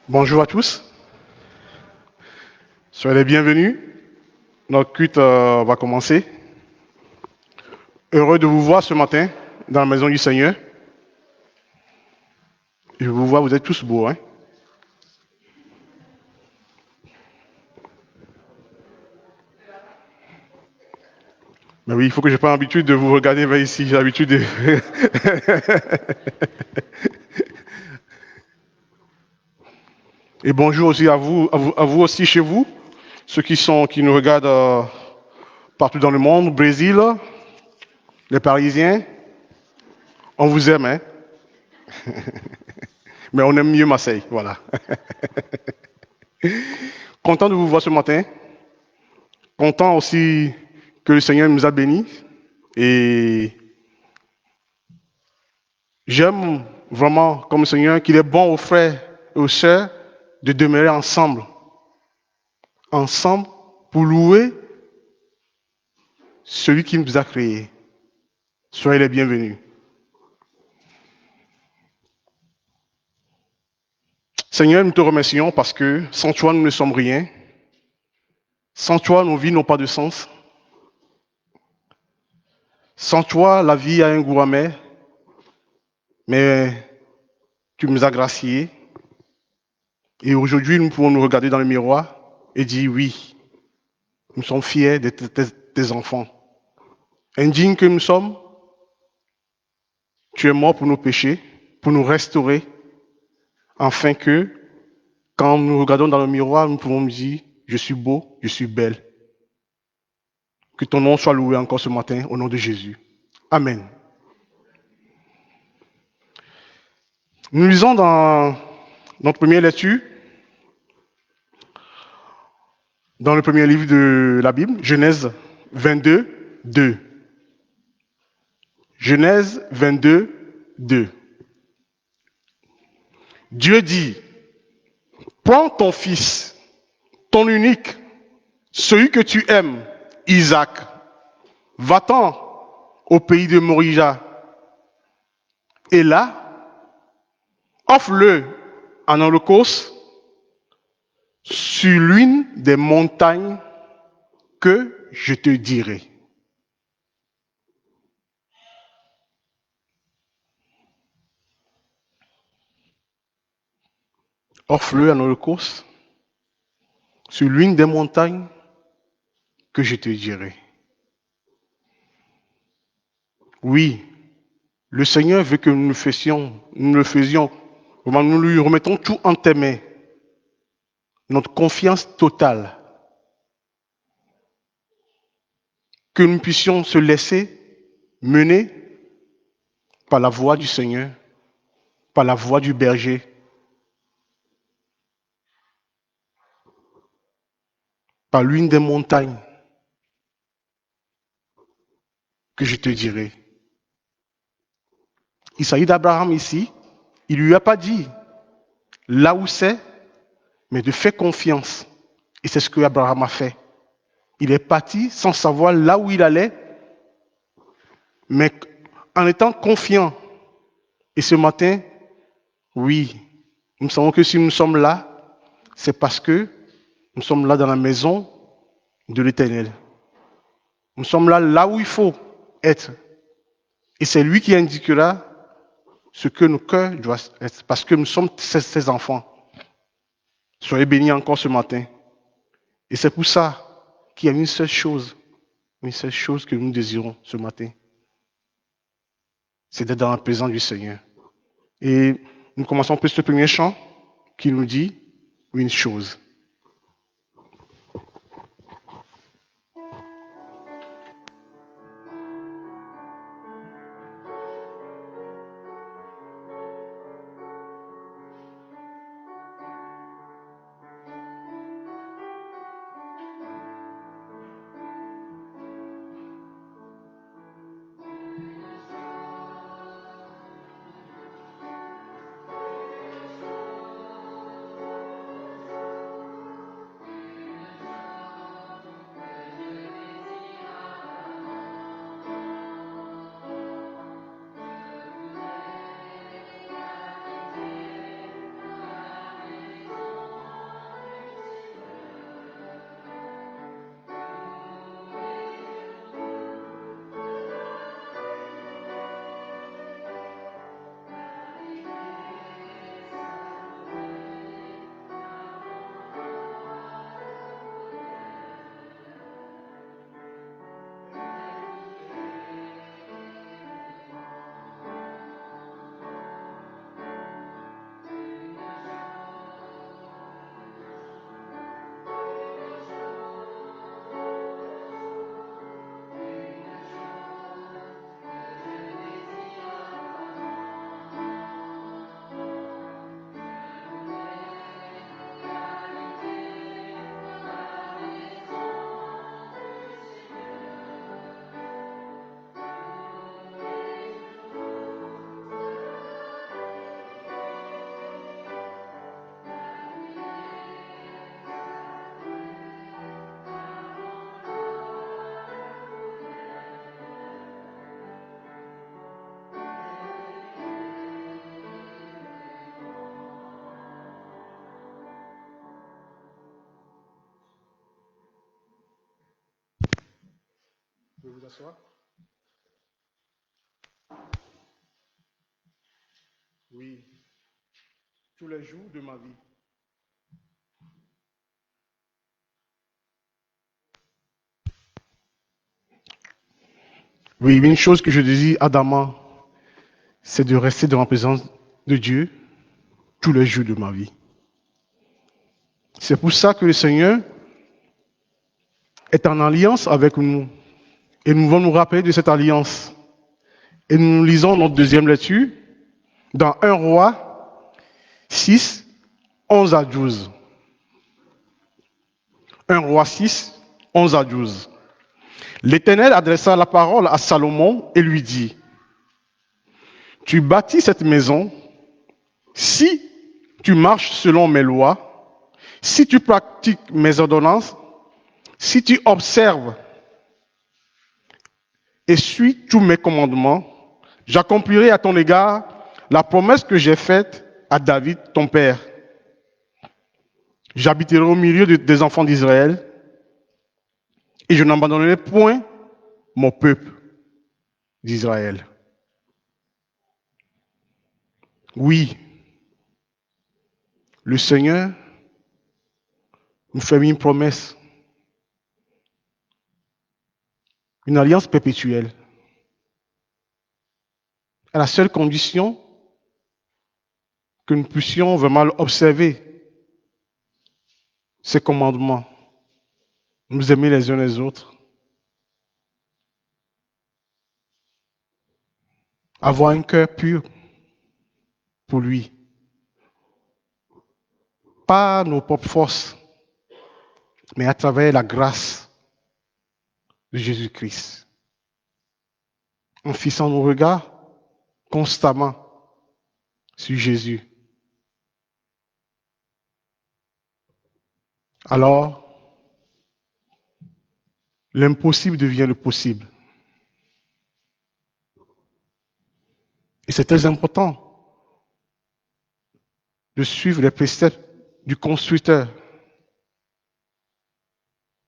Bonjour à tous, soyez les bienvenus. Notre culte va commencer. Heureux de vous voir ce matin dans la maison du Seigneur. Je vous vois, vous êtes tous beaux, hein? Mais oui, il faut que je prenne l'habitude de vous regarder vers ici. J'ai l'habitude de... Et bonjour aussi à vous aussi chez vous, ceux qui nous regardent partout dans le monde, Brésil, les Parisiens. On vous aime, hein? Mais on aime mieux Marseille, voilà. Content de vous voir ce matin. Content aussi que le Seigneur nous a bénis. Et j'aime vraiment, comme Seigneur, qu'il est bon aux frères et aux sœurs de demeurer ensemble. Ensemble pour louer celui qui nous a créés. Soyez les bienvenus. Seigneur, nous te remercions parce que sans toi, nous ne sommes rien. Sans toi, nos vies n'ont pas de sens. Sans toi, la vie a un goût amer. Mais tu nous as graciés. Et aujourd'hui, nous pouvons nous regarder dans le miroir et dire oui, nous sommes fiers d'être tes enfants. Indignes que nous sommes, tu es mort pour nos péchés, pour nous restaurer, afin que, quand nous regardons dans le miroir, nous pouvons nous dire, je suis beau, je suis belle. Que ton nom soit loué encore ce matin, au nom de Jésus. Amen. Nous lisons dans notre première lecture, dans le premier livre de la Bible, Genèse 22, 2. Genèse 22, 2. Dieu dit, prends ton fils, ton unique, celui que tu aimes, Isaac, va-t'en au pays de Morija, et là, offre-le en holocauste sur l'une des montagnes que je te dirai. Offre-le en holocauste sur l'une des montagnes que je te dirai. Oui, le Seigneur veut que nous le faisions, vraiment nous lui remettons tout en tes mains, notre confiance totale, que nous puissions se laisser mener par la voix du Seigneur, par la voix du berger, par l'une des montagnes que je te dirai. Il s'agit d'Abraham ici. Il ne lui a pas dit là où c'est, mais de faire confiance. Et c'est ce que Abraham a fait. Il est parti sans savoir là où il allait, mais en étant confiant. Et ce matin, oui, nous savons que si nous sommes là, c'est parce que nous sommes là dans la maison de l'Éternel. Nous sommes là où il faut être. Et c'est lui qui indiquera ce que nos cœurs doivent être, parce que nous sommes ses enfants. Soyez bénis encore ce matin. Et c'est pour ça qu'il y a une seule chose que nous désirons ce matin, c'est d'être dans la présence du Seigneur. Et nous commençons par ce premier chant qui nous dit une chose. Vous pouvez vous asseoir? Oui, tous les jours de ma vie. Oui, une chose que je désire ardemment, c'est de rester dans la présence de Dieu tous les jours de ma vie. C'est pour ça que le Seigneur est en alliance avec nous. Et nous allons nous rappeler de cette alliance. Et nous lisons notre deuxième lecture dans 1 Roi 6, 11 à 12. 1 Roi 6, 11 à 12. L'Éternel adressa la parole à Salomon et lui dit, tu bâtis cette maison, si tu marches selon mes lois, si tu pratiques mes ordonnances, si tu observes et suis tous mes commandements, j'accomplirai à ton égard la promesse que j'ai faite à David, ton père. J'habiterai au milieu des enfants d'Israël et je n'abandonnerai point mon peuple d'Israël. Oui, le Seigneur nous fait une promesse, une alliance perpétuelle, à la seule condition que nous puissions vraiment observer ses commandements, nous aimer les uns les autres, avoir un cœur pur pour lui, pas nos propres forces, mais à travers la grâce de Jésus-Christ, en fixant nos regards constamment sur Jésus. Alors, l'impossible devient le possible. Et c'est très important de suivre les préceptes du constructeur,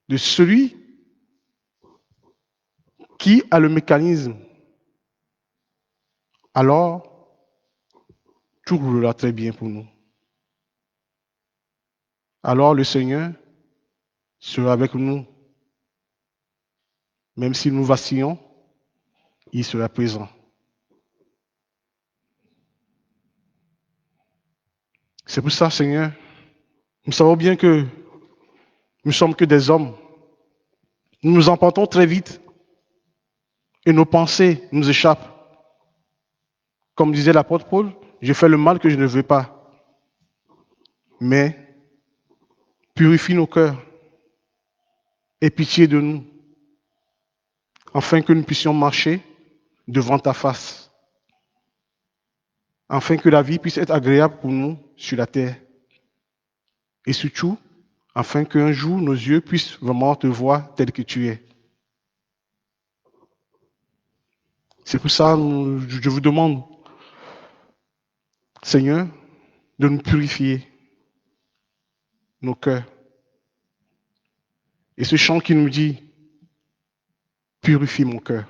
de celui qui a le mécanisme. Alors, tout roulera très bien pour nous. Alors le Seigneur sera avec nous. Même si nous vacillons, il sera présent. C'est pour ça, Seigneur, nous savons bien que nous ne sommes que des hommes. Nous nous emportons très vite et nos pensées nous échappent. Comme disait l'apôtre Paul, je fais le mal que je ne veux pas. Mais purifie nos cœurs, aie pitié de nous, afin que nous puissions marcher devant ta face, afin que la vie puisse être agréable pour nous sur la terre. Et surtout, afin qu'un jour nos yeux puissent vraiment te voir tel que tu es. C'est pour ça que je vous demande, Seigneur, de nous purifier nos cœurs. Et ce chant qui nous dit, purifie mon cœur.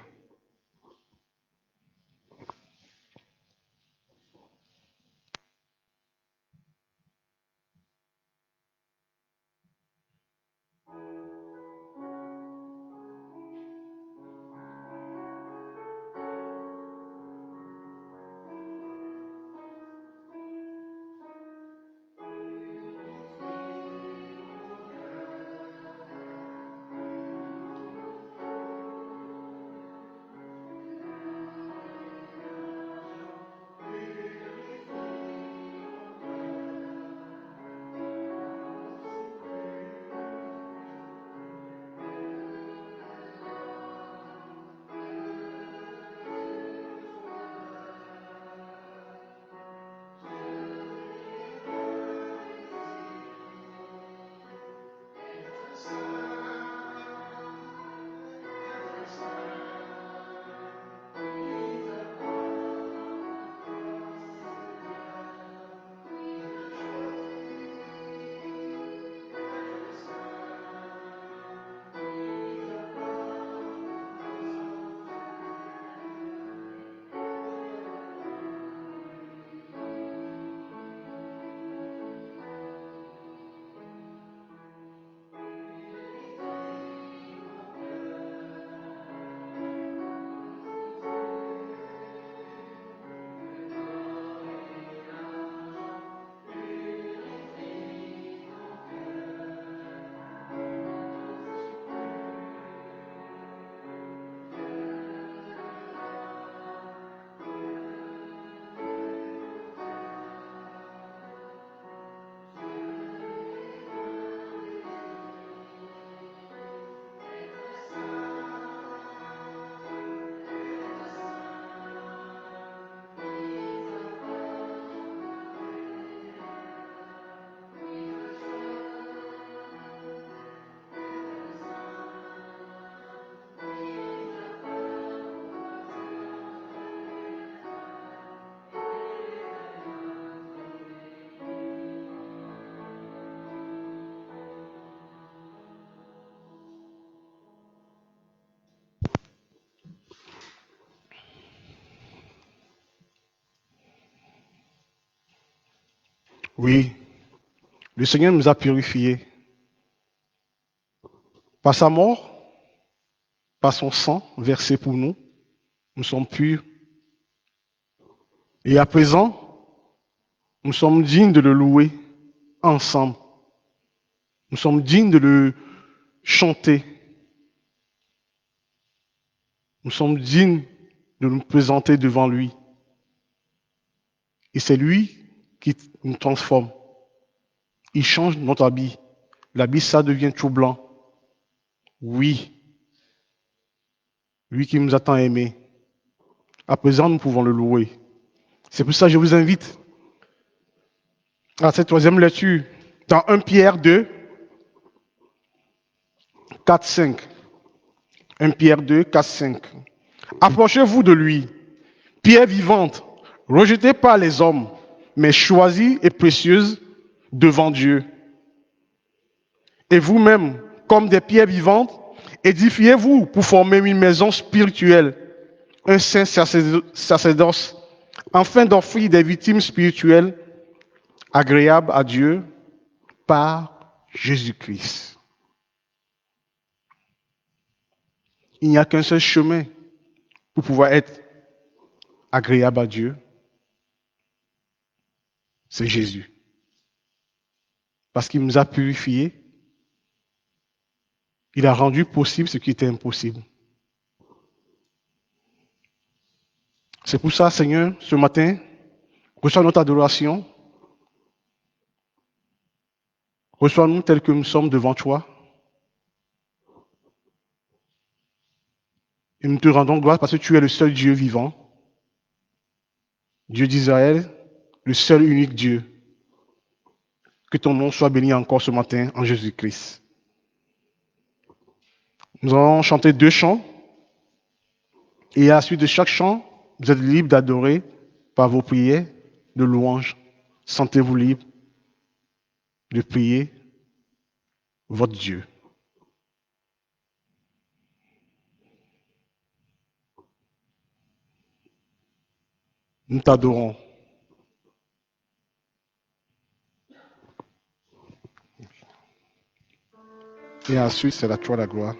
Oui, le Seigneur nous a purifiés. Par sa mort, par son sang versé pour nous, nous sommes purs. Et à présent, nous sommes dignes de le louer ensemble. Nous sommes dignes de le chanter. Nous sommes dignes de nous présenter devant lui. Et c'est lui qui nous transforme. Il change notre habit. L'habit, ça devient tout blanc. Oui, lui qui nous a tant aimés. À présent, nous pouvons le louer. C'est pour ça que je vous invite à cette troisième lecture dans 1 Pierre 2, 4, 5. 1 Pierre 2, 4, 5. Approchez-vous de lui, pierre vivante, rejetée par les hommes, mais choisie et précieuse devant Dieu. Et vous-même, comme des pierres vivantes, édifiez-vous pour former une maison spirituelle, un saint sacerdoce, afin d'offrir des victimes spirituelles agréables à Dieu par Jésus-Christ. Il n'y a qu'un seul chemin pour pouvoir être agréable à Dieu, c'est Jésus. Parce qu'il nous a purifiés, il a rendu possible ce qui était impossible. C'est pour ça, Seigneur, ce matin, reçois notre adoration, reçois-nous tels que nous sommes devant toi, et nous te rendons gloire parce que tu es le seul Dieu vivant, Dieu d'Israël, le seul unique Dieu. Que ton nom soit béni encore ce matin en Jésus-Christ. Nous allons chanter 2 chants, et à la suite de chaque chant, vous êtes libre d'adorer par vos prières de louange. Sentez-vous libre de prier votre Dieu. Nous t'adorons. Et ensuite, c'est à toi la gloire.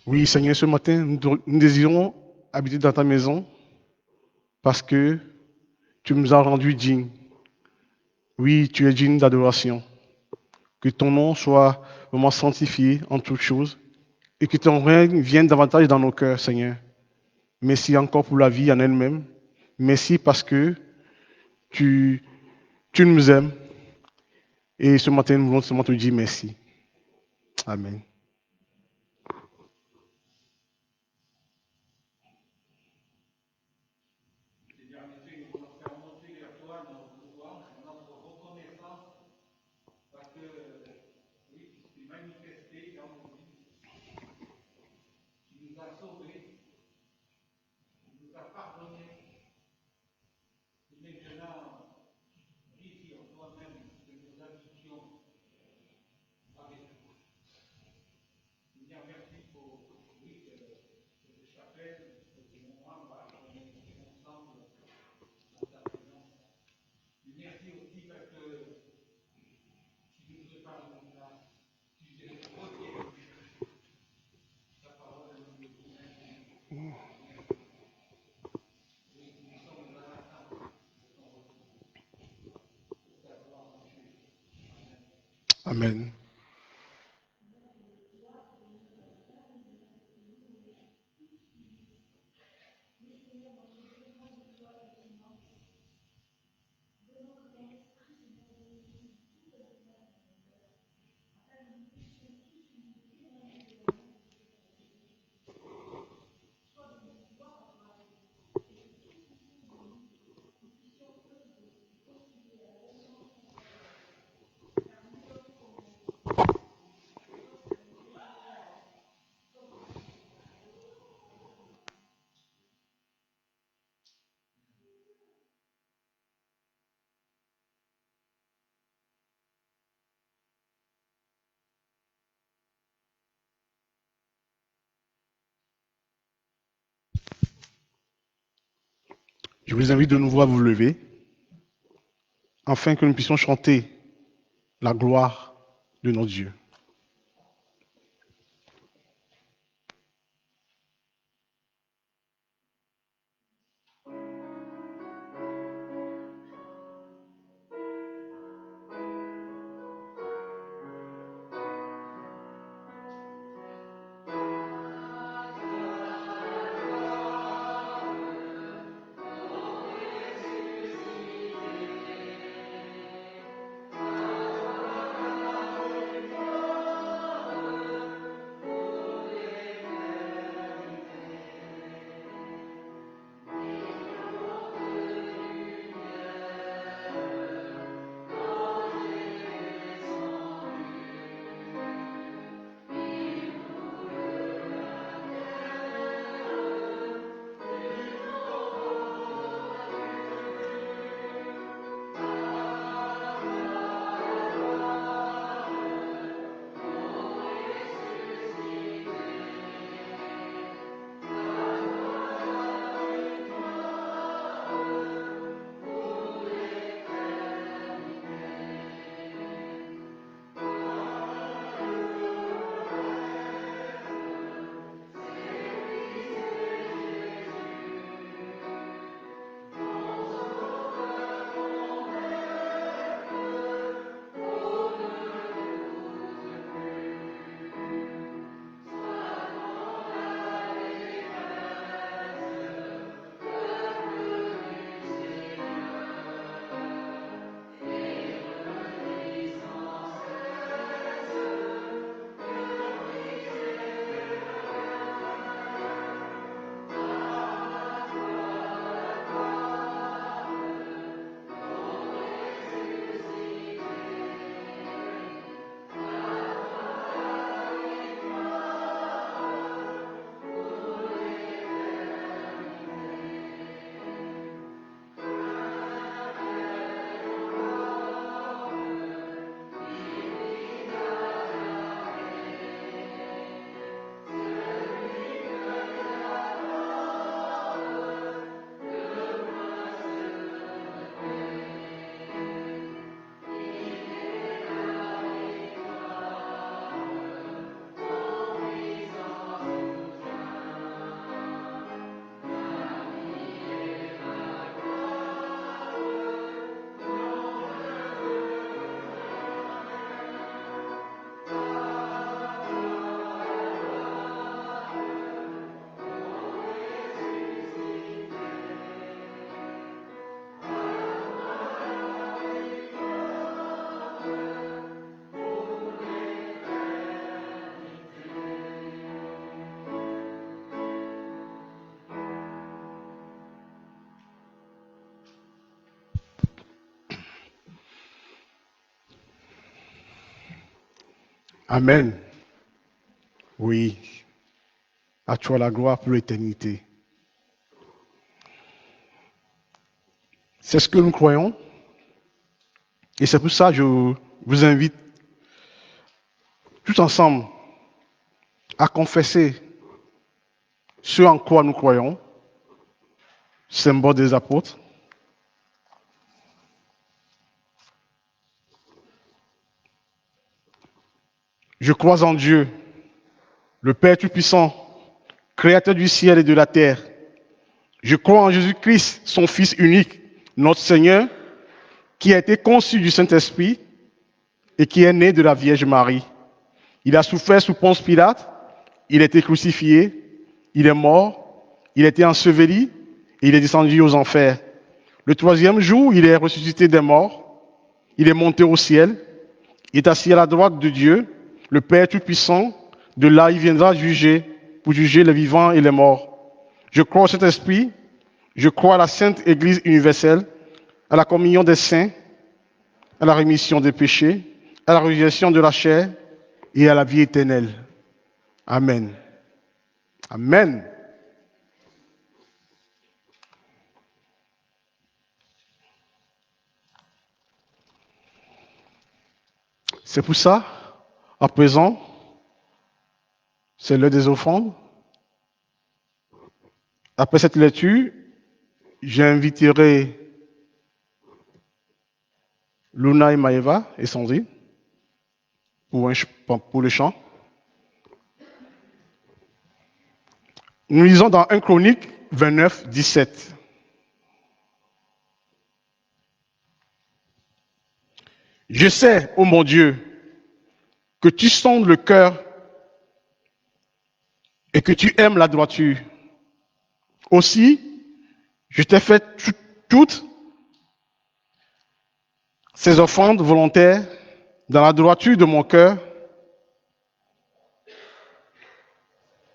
Oui, Seigneur, ce matin, nous désirons habiter dans ta maison parce que tu nous as rendus dignes. Oui, tu es digne d'adoration. Que ton nom soit vraiment sanctifié en toutes choses et que ton règne vienne davantage dans nos cœurs, Seigneur. Merci encore pour la vie en elle-même. Merci parce que tu, tu nous aimes. Et ce matin, nous voulons seulement te dire merci. Amen. Amen. Je vous invite de nouveau à vous lever afin que nous puissions chanter la gloire de notre Dieu. Amen. Oui, à toi la gloire pour l'éternité. C'est ce que nous croyons. Et c'est pour ça que je vous invite tous ensemble à confesser ce en quoi nous croyons, symbole des apôtres. Je crois en Dieu, le Père Tout-Puissant, Créateur du ciel et de la terre. Je crois en Jésus-Christ, son Fils unique, notre Seigneur, qui a été conçu du Saint-Esprit et qui est né de la Vierge Marie. Il a souffert sous Ponce Pilate, il a été crucifié, il est mort, il a été enseveli et il est descendu aux enfers. Le troisième jour, il est ressuscité des morts, il est monté au ciel, il est assis à la droite de Dieu, le Père Tout-Puissant. De là, il viendra pour juger les vivants et les morts. Je crois au Saint-Esprit, je crois à la Sainte Église universelle, à la communion des saints, à la rémission des péchés, à la résurrection de la chair et à la vie éternelle. Amen. Amen. C'est pour ça, à présent, c'est l'heure des offrandes. Après cette lecture, j'inviterai Luna et Maëva et Sandrine pour le chant. Nous lisons dans 1 Chronique 29, 17. Je sais, ô mon Dieu, que tu sondes le cœur et que tu aimes la droiture. Aussi, je t'ai fait toutes ces offrandes volontaires dans la droiture de mon cœur.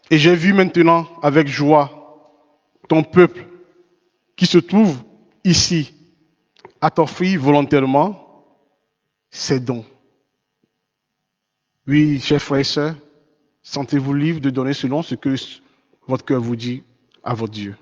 Et j'ai vu maintenant avec joie ton peuple qui se trouve ici à t'offrir volontairement ses dons. Oui, chers frères et sœurs, sentez-vous libre de donner selon ce que votre cœur vous dit à votre Dieu.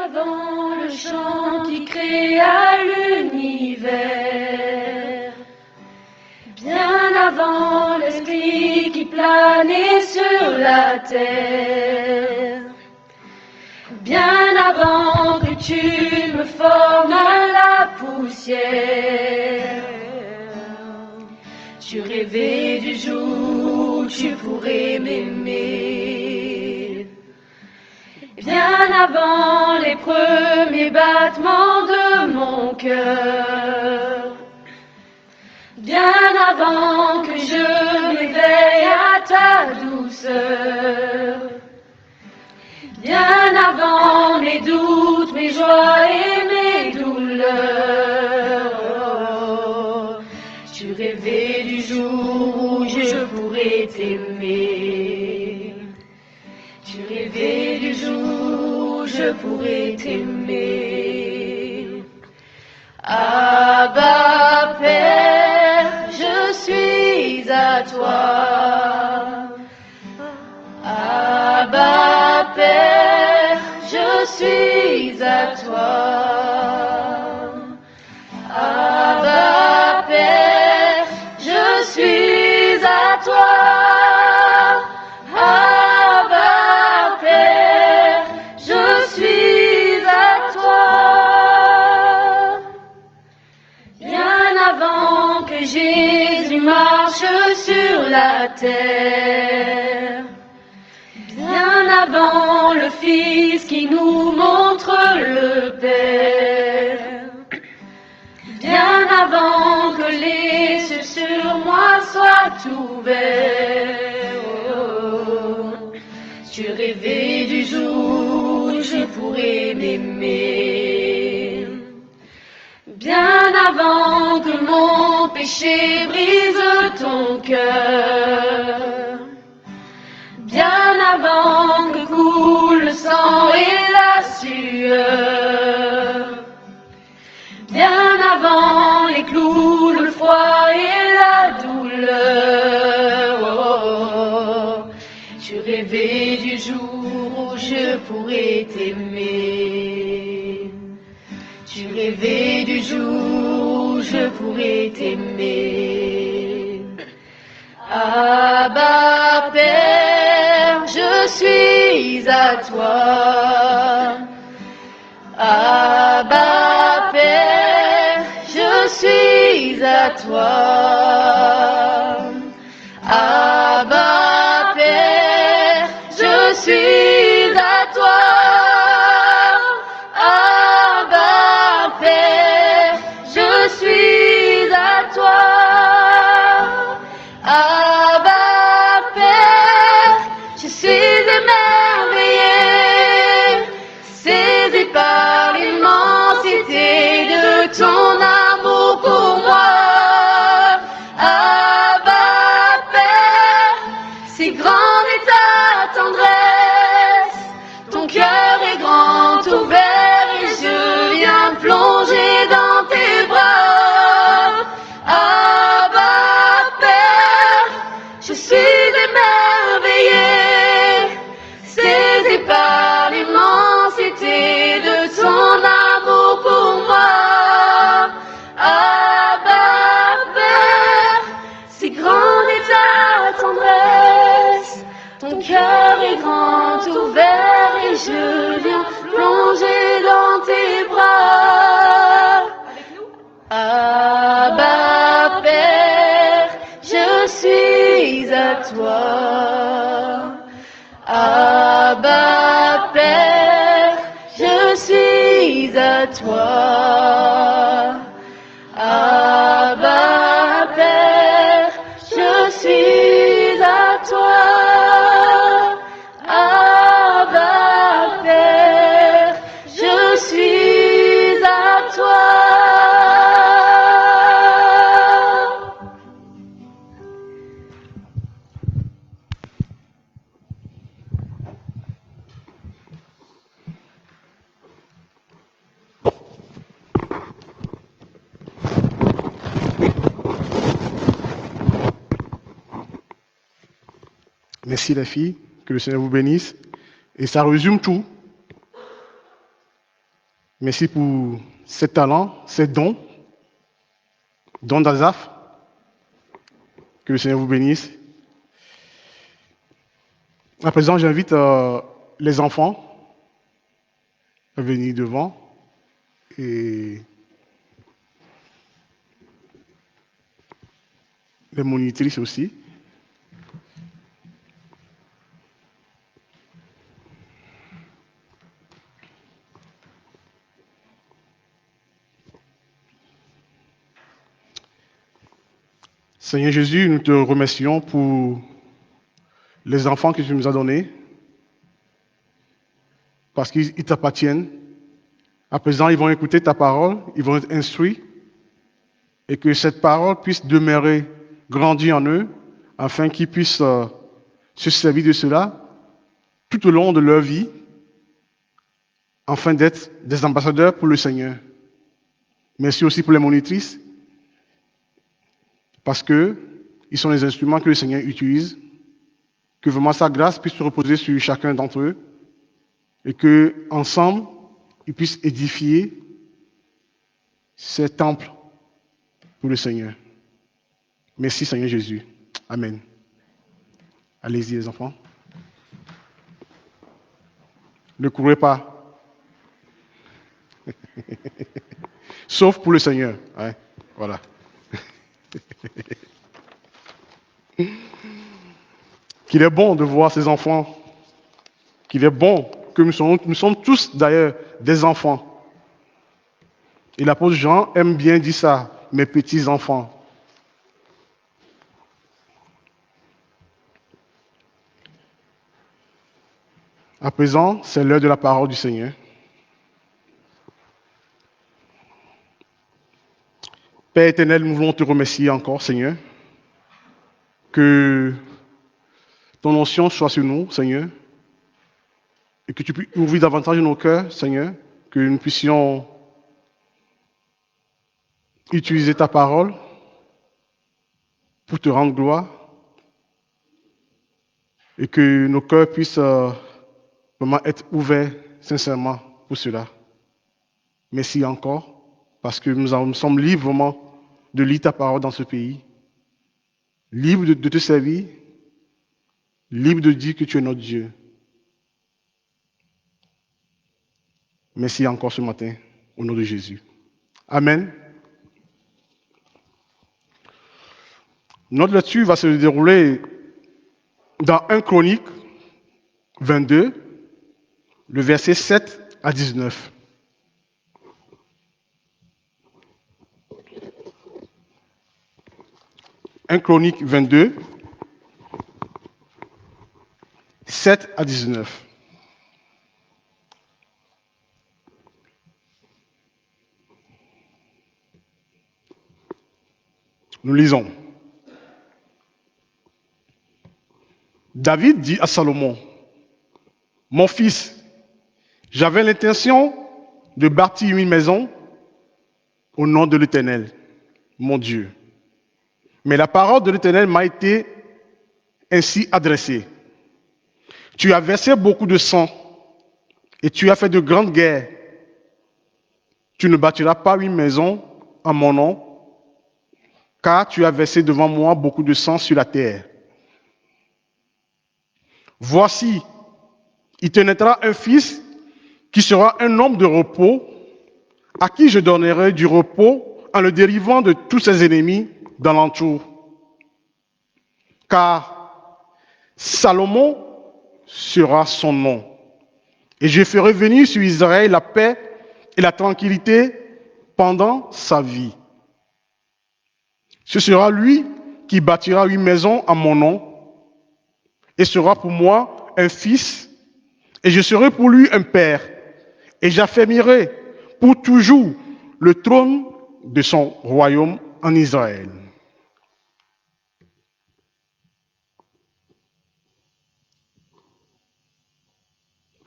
Avant le chant qui créa l'univers, bien avant l'esprit qui planait sur la terre, bien avant que tu me formes à la poussière, tu rêvais du jour où tu pourrais m'aimer. Bien avant les premiers battements de mon cœur, bien avant que je m'éveille à ta douceur, bien avant mes doutes, mes joies et mes douleurs, tu rêvais du jour où je pourrais t'aimer. Tu rêvais du jour où je pourrais t'aimer. Abba Père, je suis à toi. Abba Père, je suis à toi. Abba Père, je suis à toi. Jésus marche sur la terre, bien avant le Fils qui nous montre le Père, bien avant que les cieux sur moi soient ouverts. Oh, tu rêvais du jour où je pourrais m'aimer. Bien avant que mon péché brise ton cœur, bien avant que coule le sang et la sueur. Bien avant les clous, le froid et la douleur. Oh, oh, oh. Je rêvais du jour où je pourrais t'aimer. Tu rêvais du jour où je pourrais t'aimer. Abba Père, je suis à toi. Abba Père, je suis à toi. Abba Père, je suis à toi. Abba Père, je suis à toi. Abba Père, je suis émerveillé, saisi par l'immensité de ton amour pour moi. Abba Père, si grande est ta tendresse, ton cœur est grand ouvert et je viens plonger dans tes bras. Abba Père, je suis émerveillé, saisi par l'immensité de ton amour pour moi. Abba Père, si grande est ta tendresse, ton cœur est grand ouvert et je viens plonger dans tes bras. Abba Père, je suis à toi. Abba Père, je suis à toi. Abba Père, je suis à toi. Abba Père, je suis à toi. Merci les filles, que le Seigneur vous bénisse. Et ça résume tout. Merci pour ces talents, ces dons d'Azaph. Que le Seigneur vous bénisse. À présent, j'invite les enfants à venir devant et les monitrices aussi. Seigneur Jésus, nous te remercions pour les enfants que tu nous as donnés, parce qu'ils t'appartiennent. À présent, ils vont écouter ta parole, ils vont être instruits, et que cette parole puisse demeurer, grandir en eux, afin qu'ils puissent se servir de cela tout au long de leur vie, afin d'être des ambassadeurs pour le Seigneur. Merci aussi pour les monitrices, parce qu'ils sont les instruments que le Seigneur utilise. Que vraiment sa grâce puisse se reposer sur chacun d'entre eux et que ensemble ils puissent édifier ces temples pour le Seigneur. Merci Seigneur Jésus. Amen. Allez-y les enfants. Ne courez pas. Sauf pour le Seigneur. Ouais, voilà. Qu'il est bon de voir ces enfants. Qu'il est bon que nous sommes tous d'ailleurs des enfants. Et l'apôtre Jean aime bien dire ça, mes petits enfants. À présent, c'est l'heure de la parole du Seigneur. Père éternel, nous voulons te remercier encore, Seigneur, que ton onction soit sur nous, Seigneur, et que tu puisses ouvrir davantage nos cœurs, Seigneur, que nous puissions utiliser ta parole pour te rendre gloire et que nos cœurs puissent vraiment être ouverts sincèrement pour cela. Merci encore parce que nous sommes libres vraiment de lire ta parole dans ce pays, libres de te servir, libres de dire que tu es notre Dieu. Merci encore ce matin, au nom de Jésus. Amen. Notre lecture va se dérouler dans 1 Chronique 22, le verset 7 à 19. « 1 Chronique 22, 7 à 19. Nous lisons. David dit à Salomon, « Mon fils, j'avais l'intention de bâtir une maison au nom de l'Éternel, mon Dieu. Mais la parole de l'Éternel m'a été ainsi adressée. Tu as versé beaucoup de sang et tu as fait de grandes guerres. Tu ne bâtiras pas une maison en mon nom, car tu as versé devant moi beaucoup de sang sur la terre. Voici, il te naîtra un fils qui sera un homme de repos, à qui je donnerai du repos en le dérivant de tous ses ennemis d'alentour. Car Salomon sera son nom. Et je ferai venir sur Israël la paix et la tranquillité pendant sa vie. Ce sera lui qui bâtira une maison à mon nom et sera pour moi un fils, et je serai pour lui un père, et j'affermirai pour toujours le trône de son royaume en Israël. »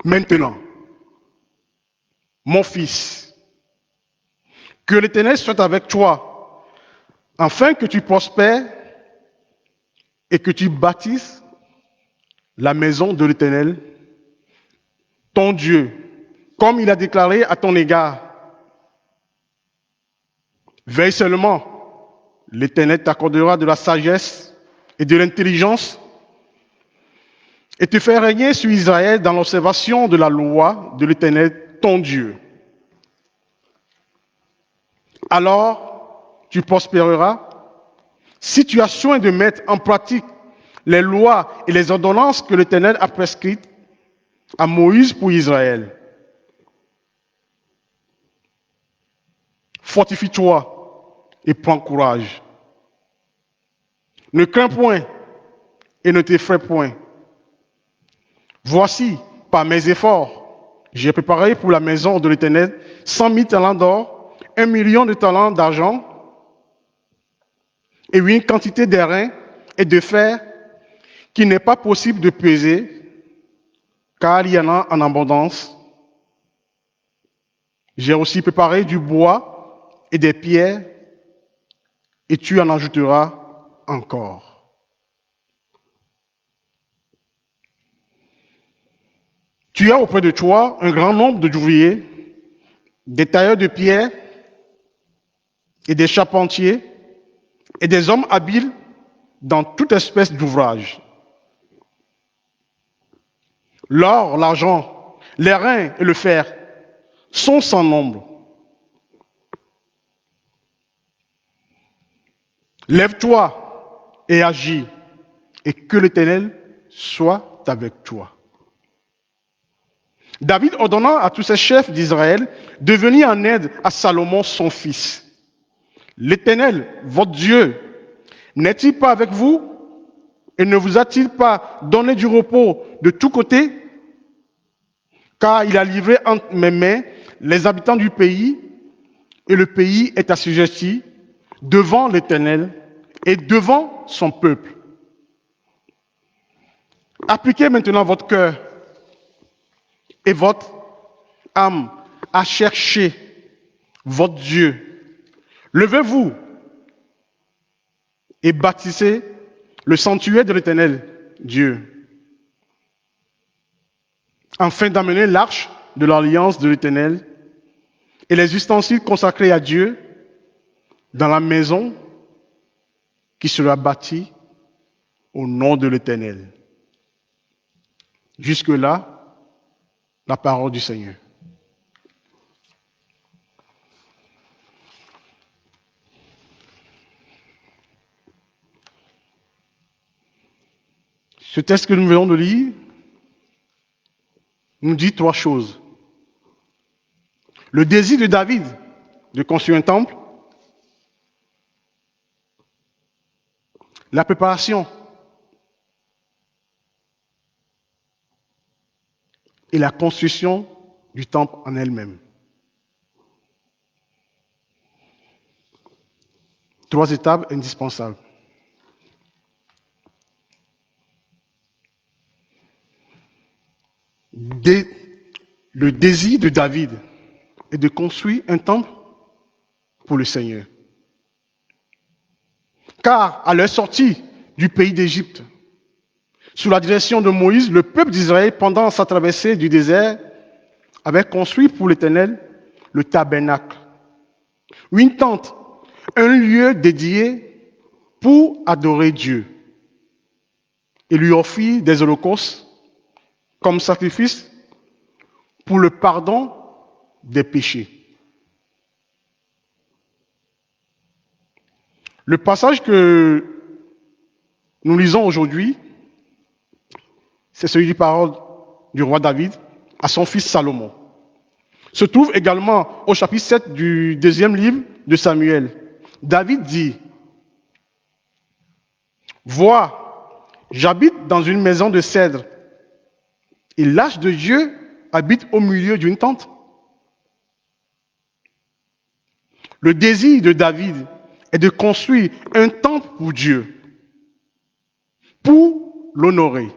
Maintenant, mon fils, que l'Éternel soit avec toi, afin que tu prospères et que tu bâtisses la maison de l'Éternel, ton Dieu, comme il a déclaré à ton égard. Veille seulement, l'Éternel t'accordera de la sagesse et de l'intelligence et te fait régner sur Israël dans l'observation de la loi de l'Éternel, ton Dieu. Alors, tu prospéreras si tu as soin de mettre en pratique les lois et les ordonnances que l'Éternel a prescrites à Moïse pour Israël. Fortifie-toi et prends courage. Ne crains point et ne t'effraie point. Voici, par mes efforts, j'ai préparé pour la maison de l'Éternel 100 000 talents d'or, 1 million de talents d'argent et une quantité d'airain et de fer qu'il n'est pas possible de peser, car il y en a en abondance. J'ai aussi préparé du bois et des pierres, et tu en ajouteras encore. Tu as auprès de toi un grand nombre d'ouvriers, des tailleurs de pierre et des charpentiers, et des hommes habiles dans toute espèce d'ouvrage. L'or, l'argent, l'airain et le fer sont sans nombre. Lève-toi et agis, et que l'Éternel soit avec toi. David ordonna à tous ses chefs d'Israël de venir en aide à Salomon son fils. L'Éternel, votre Dieu, n'est-il pas avec vous et ne vous a-t-il pas donné du repos de tous côtés? Car il a livré entre mes mains les habitants du pays, et le pays est assujetti devant l'Éternel et devant son peuple. Appliquez maintenant votre cœur et votre âme à chercher votre Dieu. Levez-vous et bâtissez le sanctuaire de l'Éternel Dieu, afin d'amener l'arche de l'alliance de l'Éternel et les ustensiles consacrés à Dieu dans la maison qui sera bâtie au nom de l'Éternel. Jusque-là, la parole du Seigneur. Ce texte que nous venons de lire nous dit trois choses. Le désir de David de construire un temple, la préparation et la construction du temple en elle-même. Trois étapes indispensables. Le désir de David est de construire un temple pour le Seigneur. Car à leur sortie du pays d'Égypte, sous la direction de Moïse, le peuple d'Israël, pendant sa traversée du désert, avait construit pour l'Éternel le tabernacle, une tente, un lieu dédié pour adorer Dieu et lui offrir des holocaustes comme sacrifice pour le pardon des péchés. Le passage que nous lisons aujourd'hui, c'est celui des paroles du roi David à son fils Salomon. Se trouve également au chapitre 7 du deuxième livre de Samuel. David dit, « Vois, j'habite dans une maison de cèdre, et l'arche de Dieu habite au milieu d'une tente. » Le désir de David est de construire un temple pour Dieu, pour l'honorer.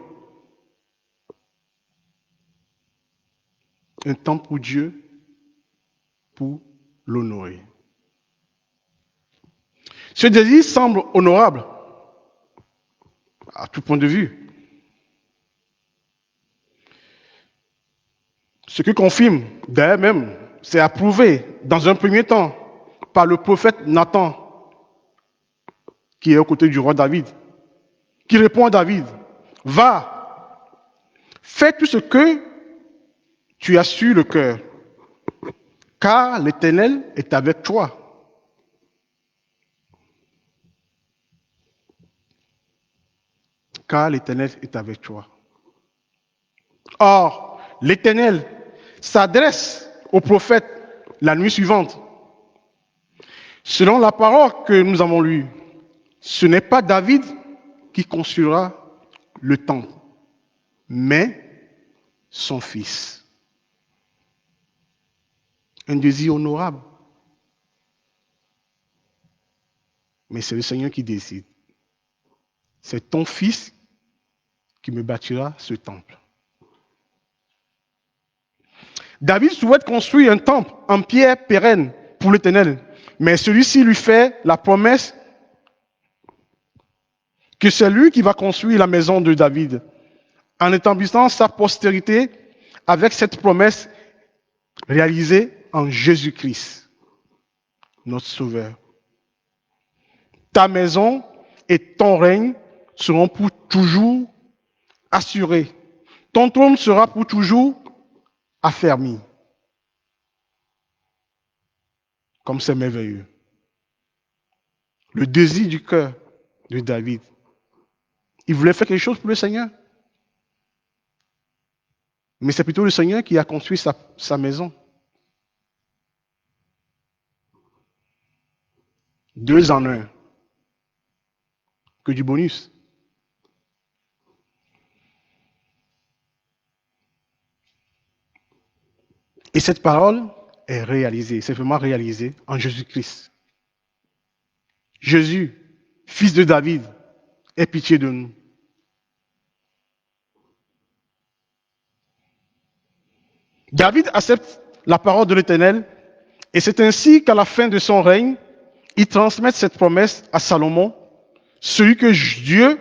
Un temple pour Dieu, pour l'honorer. Ce désir semble honorable à tout point de vue. Ce que confirme, d'ailleurs même, c'est approuvé dans un premier temps par le prophète Nathan, qui est aux côtés du roi David, qui répond à David, « Va, fais tout ce que tu as sur le cœur, car l'Éternel est avec toi. » Car l'Éternel est avec toi. Or, l'Éternel s'adresse au prophète la nuit suivante. Selon la parole que nous avons lue, ce n'est pas David qui construira le temple, mais son fils. Un désir honorable. Mais c'est le Seigneur qui décide. C'est ton fils qui me bâtira ce temple. David souhaite construire un temple en pierre pérenne pour l'Éternel, mais celui-ci lui fait la promesse que c'est lui qui va construire la maison de David, en établissant sa postérité avec cette promesse réalisée en Jésus-Christ, notre Sauveur. Ta maison et ton règne seront pour toujours assurés. Ton trône sera pour toujours affermi. Comme c'est merveilleux. Le désir du cœur de David. Il voulait faire quelque chose pour le Seigneur. Mais c'est plutôt le Seigneur qui a construit sa maison. Deux en un. Que du bonus. Et cette parole est réalisée, c'est vraiment réalisée en Jésus-Christ. Jésus, fils de David, aie pitié de nous. David accepte la parole de l'Éternel et c'est ainsi qu'à la fin de son règne, il transmet cette promesse à Salomon, celui que Dieu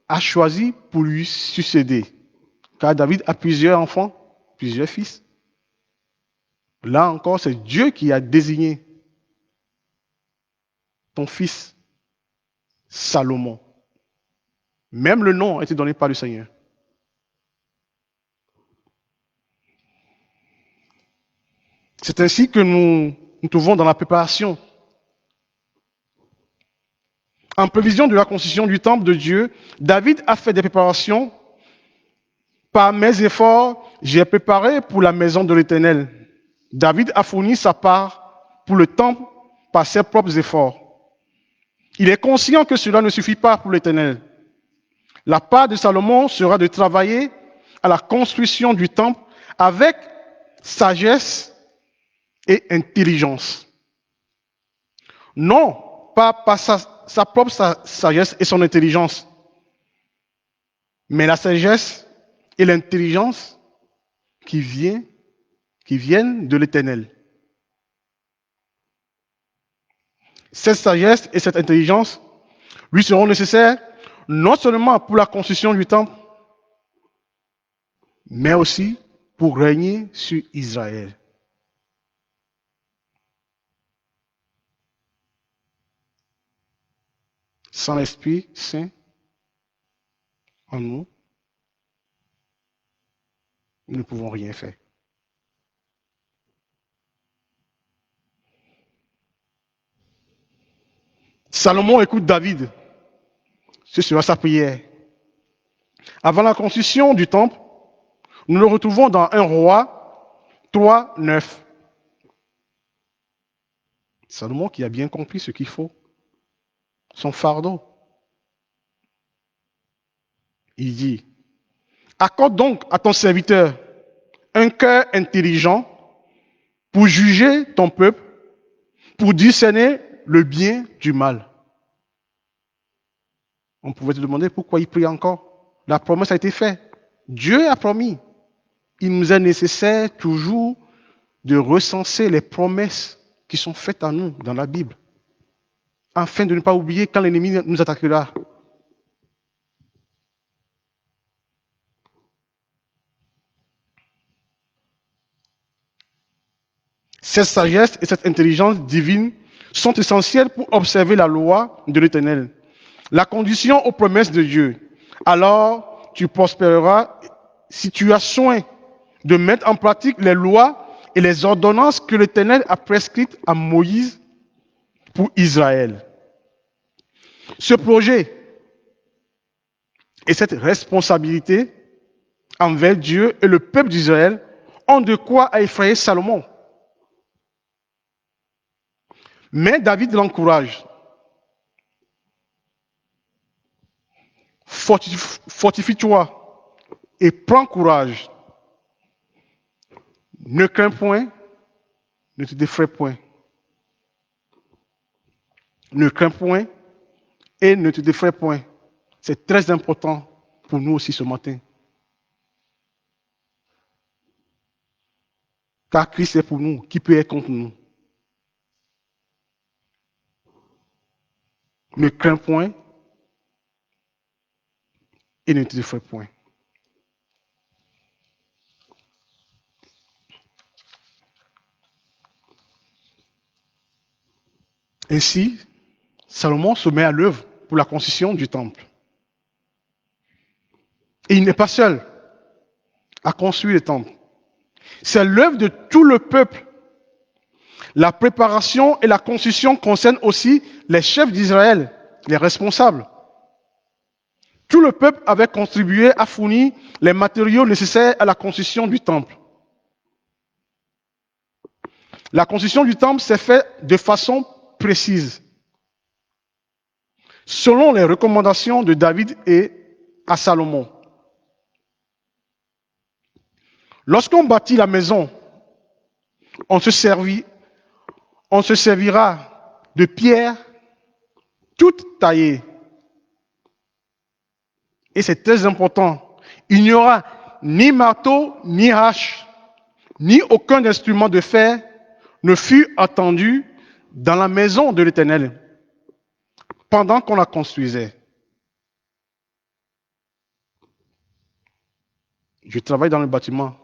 a choisi pour lui succéder. Car David a plusieurs enfants, plusieurs fils. Là encore, c'est Dieu qui a désigné ton fils, Salomon. Même le nom a été donné par le Seigneur. C'est ainsi que nous trouvons dans la préparation. En prévision de la construction du temple de Dieu, David a fait des préparations. Par mes efforts, j'ai préparé pour la maison de l'Éternel. David a fourni sa part pour le temple par ses propres efforts. Il est conscient que cela ne suffit pas pour l'Éternel. La part de Salomon sera de travailler à la construction du temple avec sagesse et intelligence. Non, pas par sa propre sagesse et son intelligence, mais la sagesse et l'intelligence qui viennent de l'Éternel. Cette sagesse et cette intelligence lui seront nécessaires non seulement pour la construction du temple, mais aussi pour régner sur Israël. Sans l'Esprit Saint en nous, nous ne pouvons rien faire. Salomon écoute David. Ce sera sa prière. Avant la construction du temple, nous le retrouvons dans 1 Roi 3, 9. Salomon qui a bien compris ce qu'il faut, son fardeau. Il dit, accorde donc à ton serviteur un cœur intelligent pour juger ton peuple, pour discerner le bien du mal. On pouvait te demander pourquoi il prie encore. La promesse a été faite. Dieu a promis. Il nous est nécessaire toujours de recenser les promesses qui sont faites à nous dans la Bible, afin de ne pas oublier quand l'ennemi nous attaquera. Cette sagesse et cette intelligence divine sont essentielles pour observer la loi de l'Éternel, la condition aux promesses de Dieu. Alors, tu prospéreras si tu as soin de mettre en pratique les lois et les ordonnances que l'Éternel a prescrites à Moïse pour Israël. Ce projet et cette responsabilité envers Dieu et le peuple d'Israël ont de quoi effrayer Salomon. Mais David l'encourage. Fortifie-toi et prends courage. Ne crains point, ne te défraie point. Ne crains point et ne te défraie point. C'est très important pour nous aussi ce matin. Car Christ est pour nous. Qui peut être contre nous? Ne crains point et ne te défraie point. Ainsi, Salomon se met à l'œuvre pour la construction du temple. Et il n'est pas seul à construire le temple. C'est l'œuvre de tout le peuple. La préparation et la construction concernent aussi les chefs d'Israël, les responsables. Tout le peuple avait contribué à fournir les matériaux nécessaires à la construction du temple. La construction du temple s'est faite de façon précise, selon les recommandations de David et à Salomon. Lorsqu'on bâtit la maison, on se servira de pierres toutes taillées. Et c'est très important. Il n'y aura ni marteau ni hache. ni aucun instrument de fer ne fut entendu dans la maison de l'Éternel pendant qu'on la construisait. Je travaille dans le bâtiment.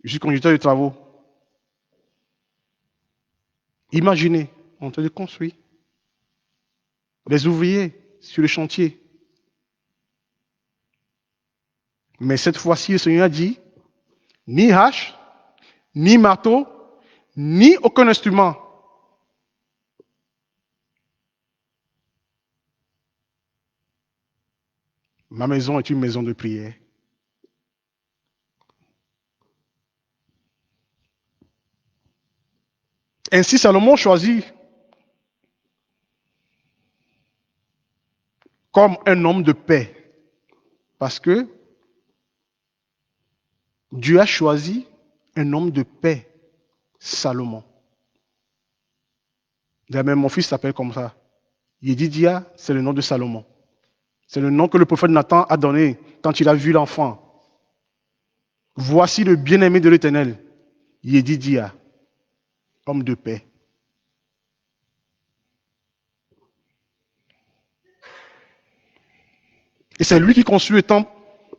Je suis conducteur de travaux. Imaginez, on est en train de construire. Les ouvriers sur le chantier. Mais cette fois-ci, le Seigneur a dit, ni hache, ni marteau, ni aucun instrument. Ma maison est une maison de prière. Ainsi, Salomon choisit comme un homme de paix. Parce que Dieu a choisi un homme de paix, Salomon. Même mon fils s'appelle comme ça. Yedidia, c'est le nom de Salomon. C'est le nom que le prophète Nathan a donné quand il a vu l'enfant. Voici le bien-aimé de l'Éternel, Yedidia, homme de paix. Et c'est lui qui construit le temple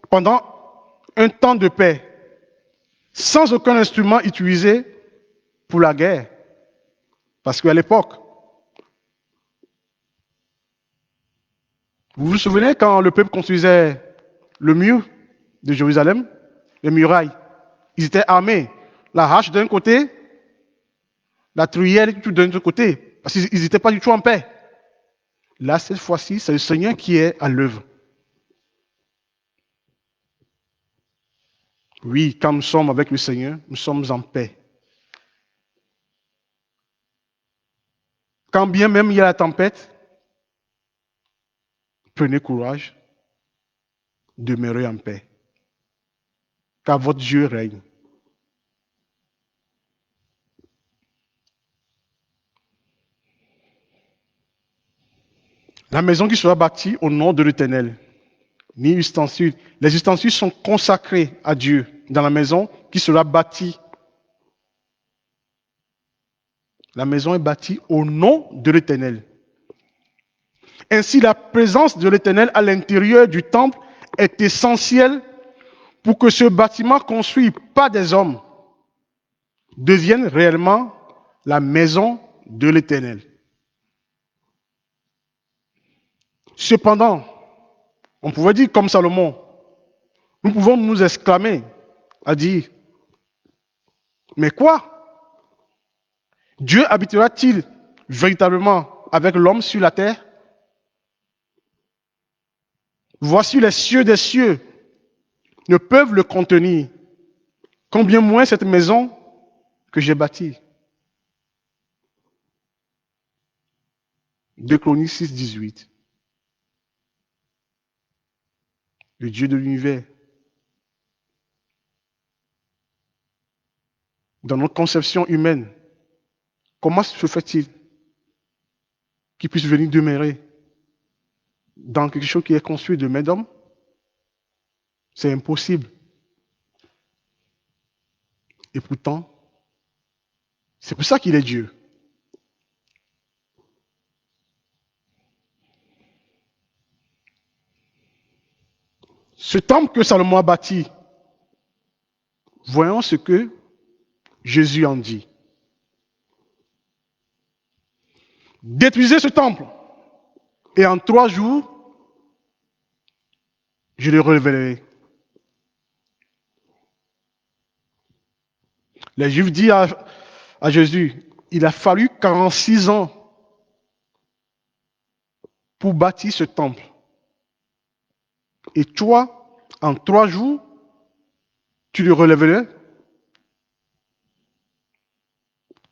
pendant un temps de paix, sans aucun instrument utilisé pour la guerre. Parce qu'à l'époque, vous vous souvenez quand le peuple construisait le mur de Jérusalem, les murailles, ils étaient armés. La hache d'un côté, la truelle d'un autre côté, parce qu'ils n'étaient pas du tout en paix. Là, cette fois-ci, c'est le Seigneur qui est à l'œuvre. Oui, quand nous sommes avec le Seigneur, nous sommes en paix. Quand bien même il y a la tempête, prenez courage, demeurez en paix, car votre Dieu règne. La maison qui sera bâtie au nom de l'Éternel, ni ustensiles. Les ustensiles sont consacrés à Dieu dans la maison qui sera bâtie. La maison est bâtie au nom de l'Éternel. Ainsi, la présence de l'Éternel à l'intérieur du temple est essentielle pour que ce bâtiment construit par des hommes devienne réellement la maison de l'Éternel. Cependant, on pouvait dire comme Salomon, nous pouvons nous exclamer à dire, mais quoi? Dieu habitera-t-il véritablement avec l'homme sur la terre? Voici les cieux des cieux ne peuvent le contenir. Combien moins cette maison que j'ai bâtie. 2 Chroniques 6, 18. Le Dieu de l'univers. Dans notre conception humaine, comment se fait-il qu'il puisse venir demeurer dans quelque chose qui est construit de main d'homme? C'est impossible. Et pourtant, c'est pour ça qu'il est Dieu. Ce temple que Salomon a bâti, voyons ce que Jésus en dit. Détruisez ce temple, et en 3 jours, je le révélerai. Les Juifs disent à Jésus, il a fallu 46 ans pour bâtir ce temple. Et toi, en 3 jours, tu le relèverais?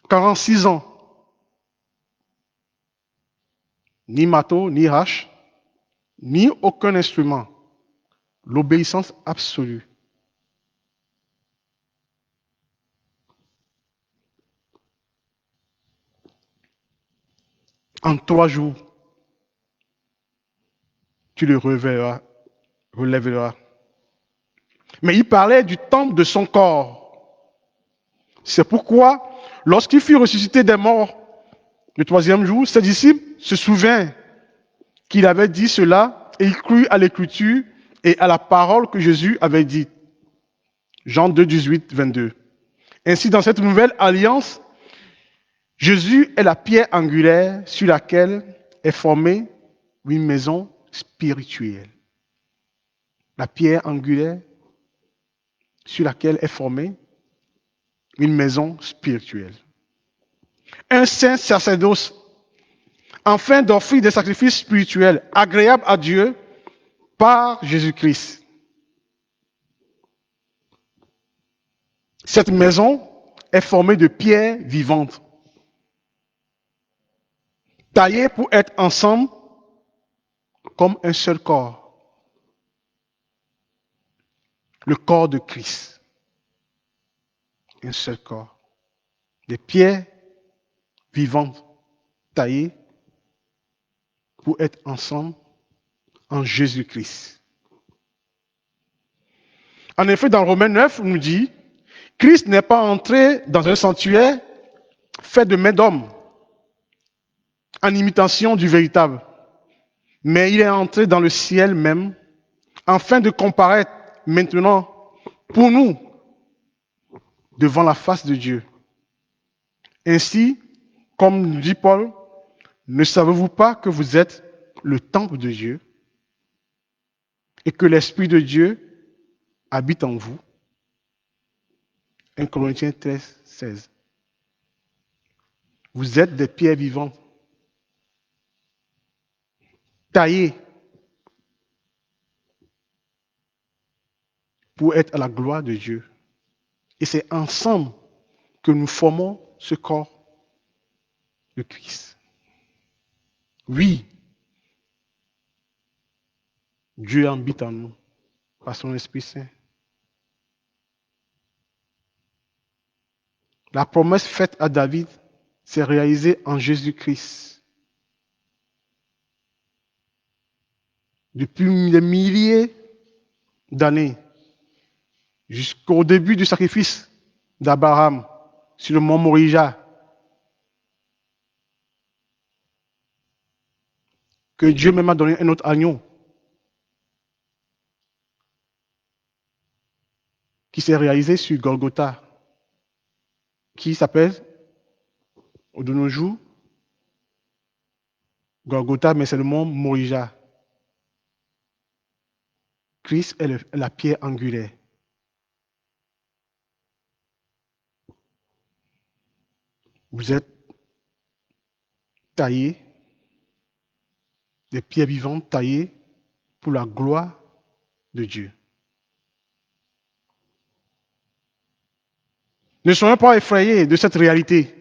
46 ans. Ni marteau, ni hache, ni aucun instrument. L'obéissance absolue. En 3 jours, tu le relèveras. Mais il parlait du temple de son corps. C'est pourquoi, lorsqu'il fut ressuscité des morts le troisième jour, ses disciples se souvinrent qu'il avait dit cela et ils crurent à l'écriture et à la parole que Jésus avait dite. Jean 2, 18, 22. Ainsi, dans cette nouvelle alliance, Jésus est la pierre angulaire sur laquelle est formée une maison spirituelle. La pierre angulaire sur laquelle est formée une maison spirituelle. Un saint sacerdoce, afin d'offrir des sacrifices spirituels agréables à Dieu par Jésus-Christ. Cette maison est formée de pierres vivantes, taillées pour être ensemble comme un seul corps, le corps de Christ. Un seul corps. Des pierres vivantes, taillées pour être ensemble en Jésus-Christ. En effet, dans Romains 9, on nous dit, Christ n'est pas entré dans un sanctuaire fait de mains d'hommes, en imitation du véritable, mais il est entré dans le ciel même, afin de comparaître maintenant pour nous devant la face de Dieu. Ainsi, comme dit Paul, ne savez-vous pas que vous êtes le temple de Dieu et que l'Esprit de Dieu habite en vous? 1 Corinthiens 13, 16. Vous êtes des pierres vivantes, taillées pour être à la gloire de Dieu. Et c'est ensemble que nous formons ce corps de Christ. Oui, Dieu habite en nous par son Esprit Saint. La promesse faite à David s'est réalisée en Jésus-Christ. Depuis des milliers d'années, jusqu'au début du sacrifice d'Abraham sur le mont Morija, que Dieu même a donné un autre agneau qui s'est réalisé sur Golgotha, qui s'appelle, de nos jours, Golgotha, mais c'est le mont Morija. Christ est la pierre angulaire. Vous êtes taillés, des pierres vivantes taillées pour la gloire de Dieu. Ne soyons pas effrayés de cette réalité,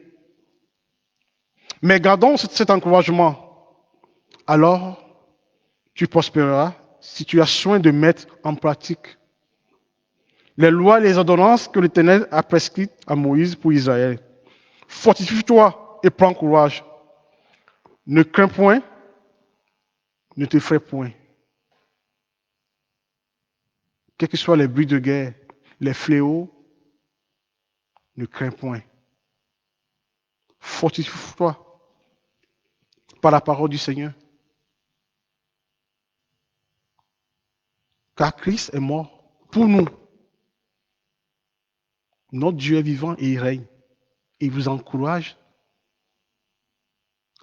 mais gardons cet encouragement. Alors, tu prospéreras si tu as soin de mettre en pratique les lois et les ordonnances que l'Éternel a prescrites à Moïse pour Israël. Fortifie-toi et prends courage. Ne crains point, ne t'effraie point. Quels que soient les bruits de guerre, les fléaux, ne crains point. Fortifie-toi par la parole du Seigneur. Car Christ est mort pour nous. Notre Dieu est vivant et il règne. Et il vous encourage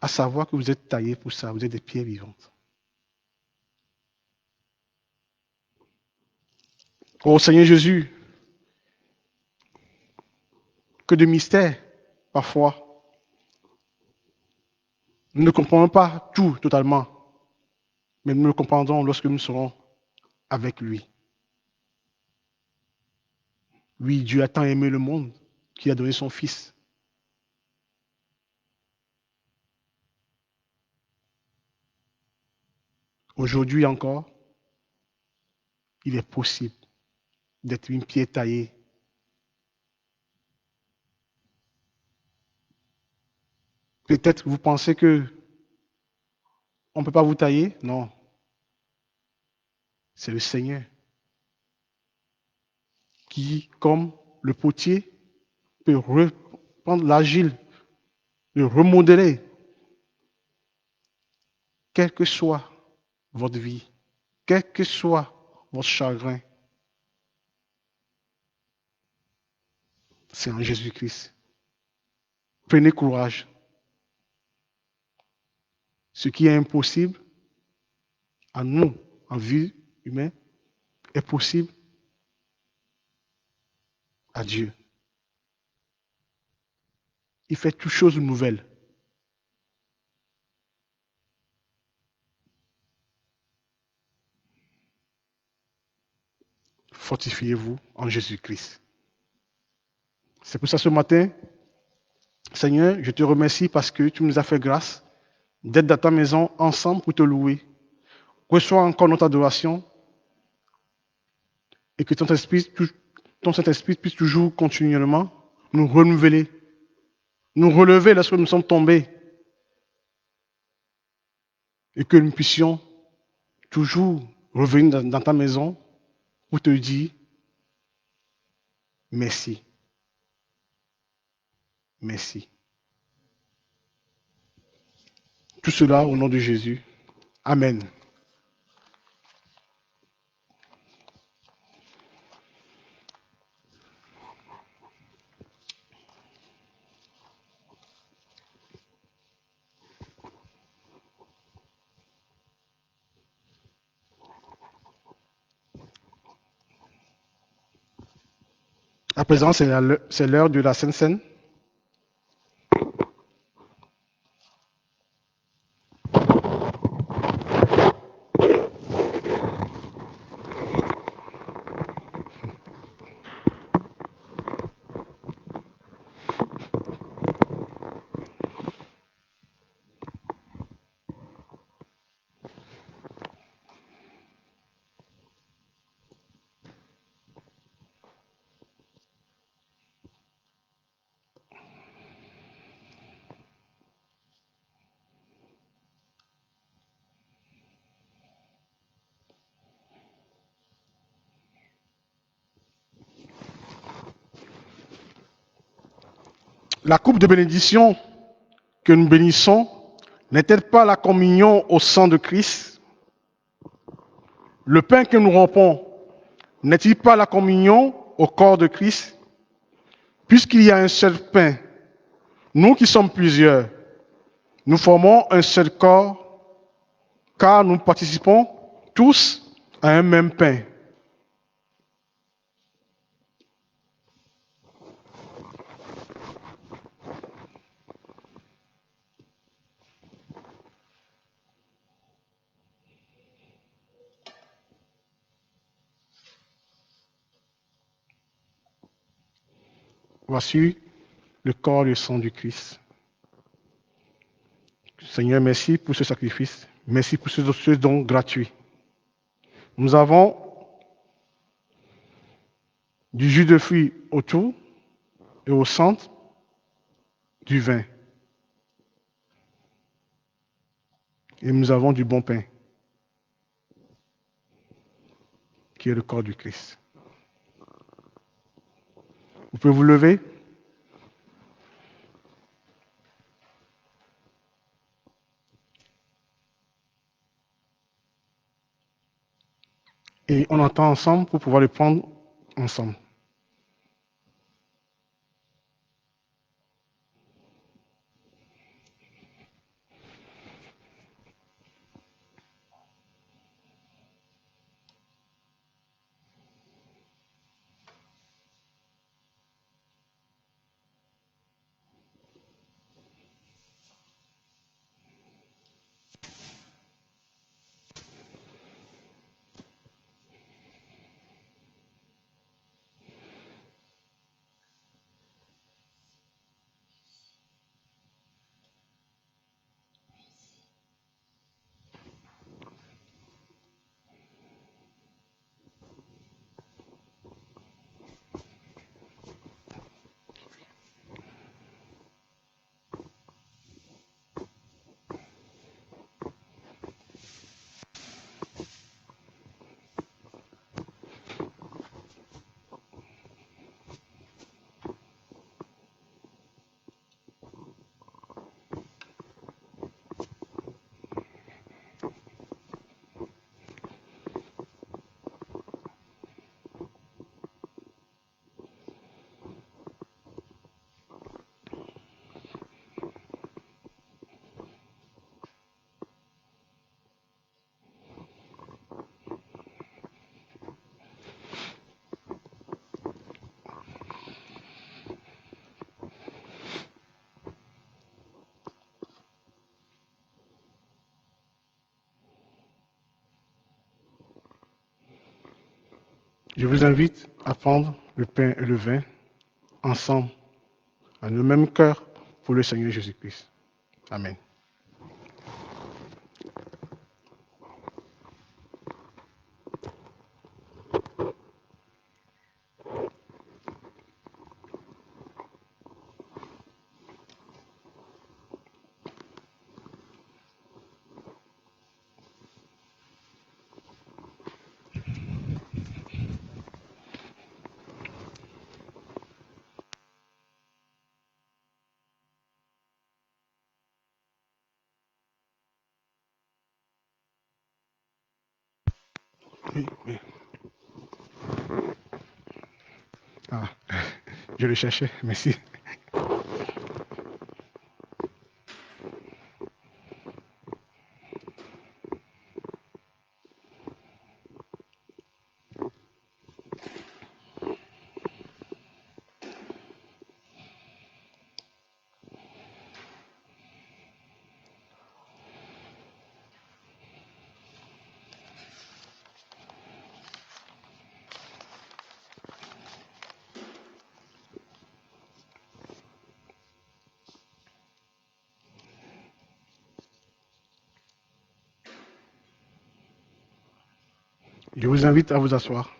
à savoir que vous êtes taillés pour ça, vous êtes des pierres vivantes. Oh Seigneur Jésus, que de mystères, parfois. Nous ne comprenons pas tout totalement, mais nous le comprendrons lorsque nous serons avec lui. Oui, Dieu a tant aimé le monde qu'il a donné son Fils. Aujourd'hui encore, il est possible d'être une pierre taillée. Peut-être vous pensez que on ne peut pas vous tailler. Non. C'est le Seigneur qui, comme le potier, peut reprendre l'agile, le remodeler, quelle que soit votre vie, quel que soit votre chagrin. C'est en Jésus-Christ. Prenez courage. Ce qui est impossible à nous, en vie humaine, est possible à Dieu. Il fait toutes choses nouvelles. Fortifiez-vous en Jésus-Christ. C'est pour ça ce matin, Seigneur, je te remercie parce que tu nous as fait grâce d'être dans ta maison ensemble pour te louer. Reçois encore notre adoration et que ton Saint-Esprit puisse toujours continuellement nous renouveler, nous relever lorsque nous sommes tombés et que nous puissions toujours revenir dans ta maison pour te dire merci, merci. Tout cela au nom de Jésus. Amen. À présent, c'est l'heure de la Sainte Seine. La coupe de bénédiction que nous bénissons n'est-elle pas la communion au sang de Christ? Le pain que nous rompons n'est-il pas la communion au corps de Christ? Puisqu'il y a un seul pain, nous qui sommes plusieurs, nous formons un seul corps, car nous participons tous à un même pain. Voici le corps et le sang du Christ. Seigneur, merci pour ce sacrifice. Merci pour ce don gratuit. Nous avons du jus de fruits autour et au centre du vin. Et nous avons du bon pain, qui est le corps du Christ. Vous pouvez vous lever. Et on entend ensemble pour pouvoir le prendre ensemble. Je vous invite à prendre le pain et le vin ensemble, à le même cœur pour le Seigneur Jésus-Christ. Amen. Oui, oui. Ah, je le cherchais, merci. Je vous invite à vous asseoir.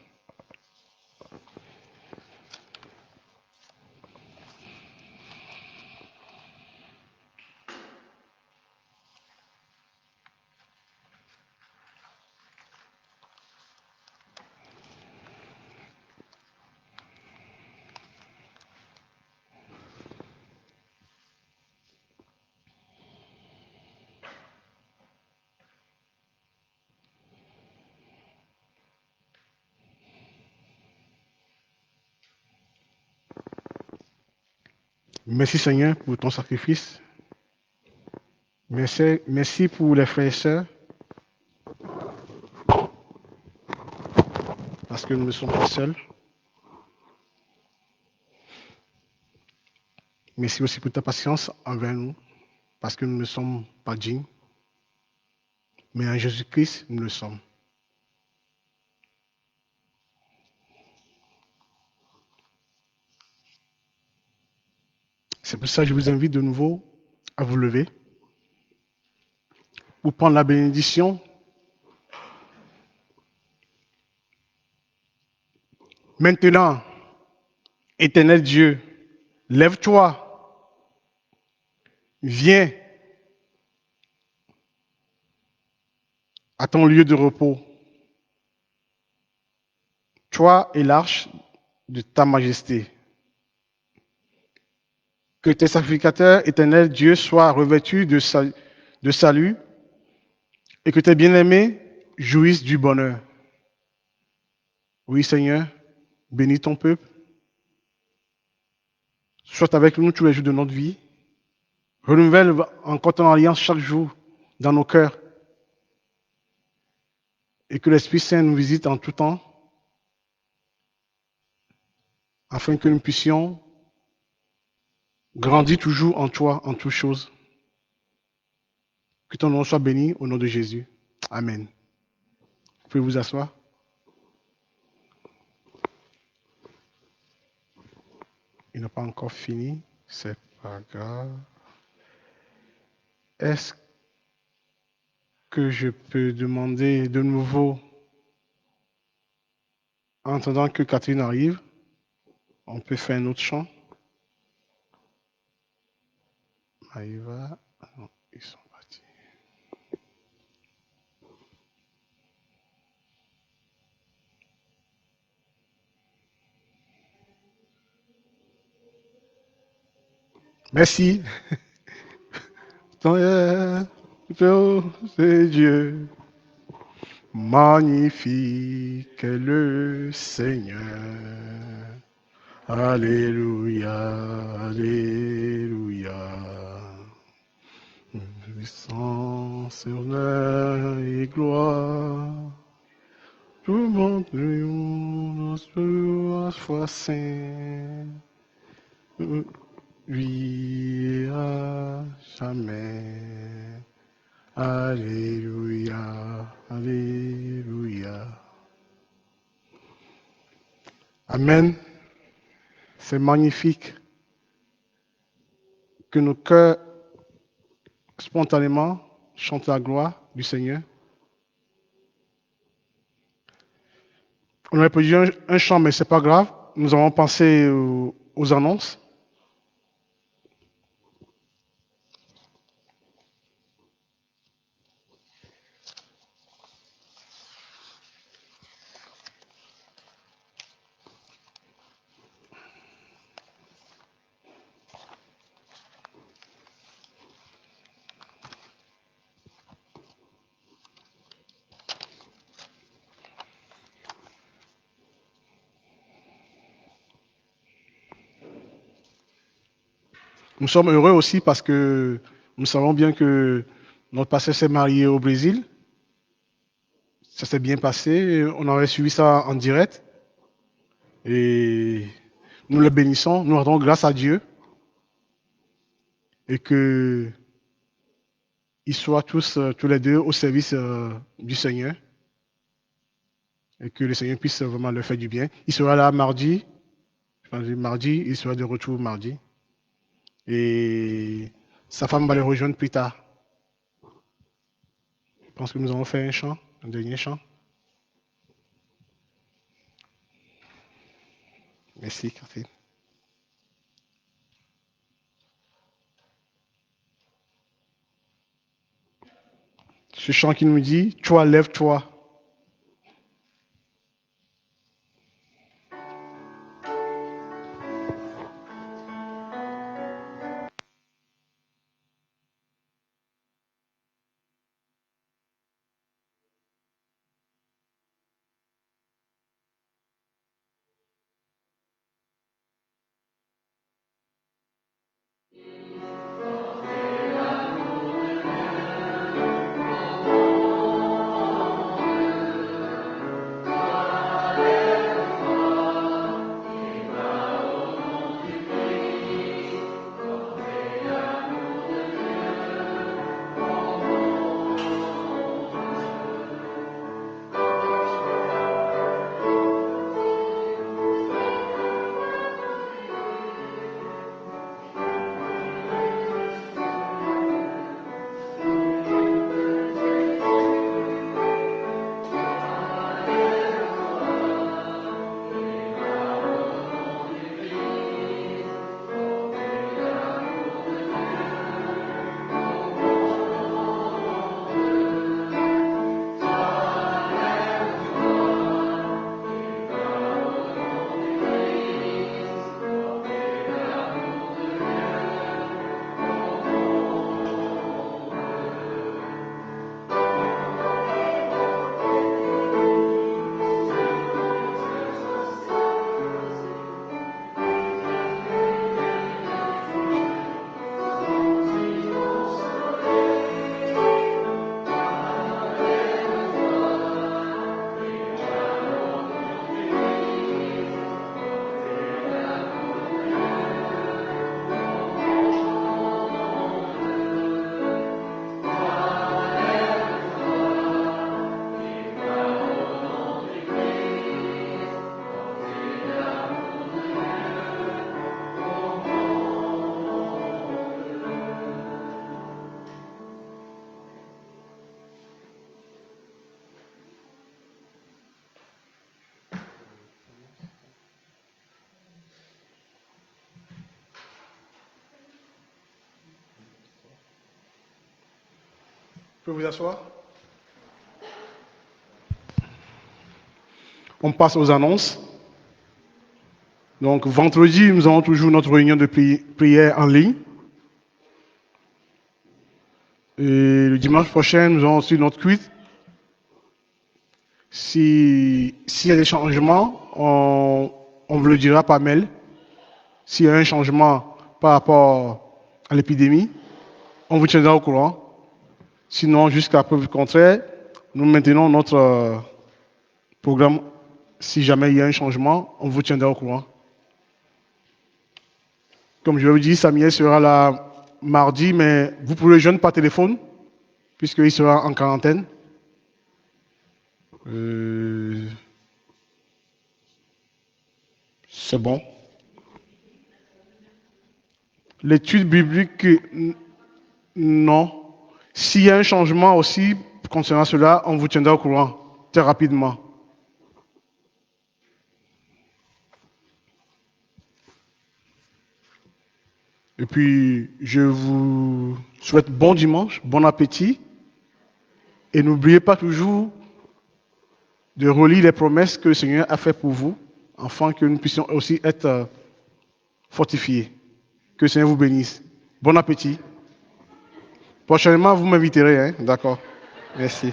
Merci Seigneur pour ton sacrifice. Merci pour les frères et sœurs, parce que nous ne sommes pas seuls. Merci aussi pour ta patience envers nous, parce que nous ne sommes pas dignes, mais en Jésus-Christ, nous le sommes. C'est pour ça que je vous invite de nouveau à vous lever pour prendre la bénédiction. Maintenant, éternel Dieu, lève-toi, viens à ton lieu de repos, toi et l'arche de ta majesté. Que tes sacrificateurs, éternel Dieu, soient revêtus de salut et que tes bien-aimés jouissent du bonheur. Oui, Seigneur, bénis ton peuple, sois avec nous tous les jours de notre vie. Renouvelle encore ton alliance chaque jour dans nos cœurs et que l'Esprit Saint nous visite en tout temps afin que nous puissions grandir toujours en toi, en toutes choses. Que ton nom soit béni au nom de Jésus. Amen. Vous pouvez vous asseoir. Il n'a pas encore fini. C'est pas grave. Est-ce que je peux demander de nouveau, en attendant que Catherine arrive, on peut faire un autre chant? Maïva, non, ils sont partis. Merci. C'est Dieu. Magnifique est le Seigneur. Alléluia, Alléluia. Puissance, honneur et gloire. Tout le monde nous soit saint. Lui à jamais. Alléluia, Alléluia. Amen. C'est magnifique que nos cœurs, spontanément, chantent la gloire du Seigneur. On aurait produit un chant, mais c'est pas grave. Nous avons pensé aux annonces. Nous sommes heureux aussi parce que nous savons bien que notre pasteur s'est marié au Brésil. Ça s'est bien passé. On avait suivi ça en direct. Et nous le bénissons. Nous rendons grâce à Dieu. Et que ils soient tous les deux au service du Seigneur. Et que le Seigneur puisse vraiment leur faire du bien. Il sera là mardi. Mardi, il sera de retour mardi. Et sa femme va le rejoindre plus tard. Je pense que nous avons fait un chant, un dernier chant. Merci, Catherine. Ce chant qui nous dit, toi, lève-toi. Vous pouvez vous asseoir. On passe aux annonces. Donc, vendredi, nous avons toujours notre réunion de prière en ligne. Et le dimanche prochain, nous avons aussi notre quiz. S'il y a des changements, on vous le dira par mail. S'il y a un changement par rapport à l'épidémie, on vous tiendra au courant. Sinon, jusqu'à preuve du contraire, nous maintenons notre programme. Si jamais il y a un changement, on vous tiendra au courant. Comme je vous dis, Samuel sera là mardi, mais vous pouvez le joindre par téléphone, puisqu'il sera en quarantaine. C'est bon? L'étude biblique, non. S'il y a un changement aussi concernant cela, on vous tiendra au courant très rapidement. Et puis, je vous souhaite bon dimanche, bon appétit. Et n'oubliez pas toujours de relire les promesses que le Seigneur a faites pour vous, afin que nous puissions aussi être fortifiés. Que le Seigneur vous bénisse. Bon appétit. Prochainement, vous m'inviterez, hein? D'accord. Merci.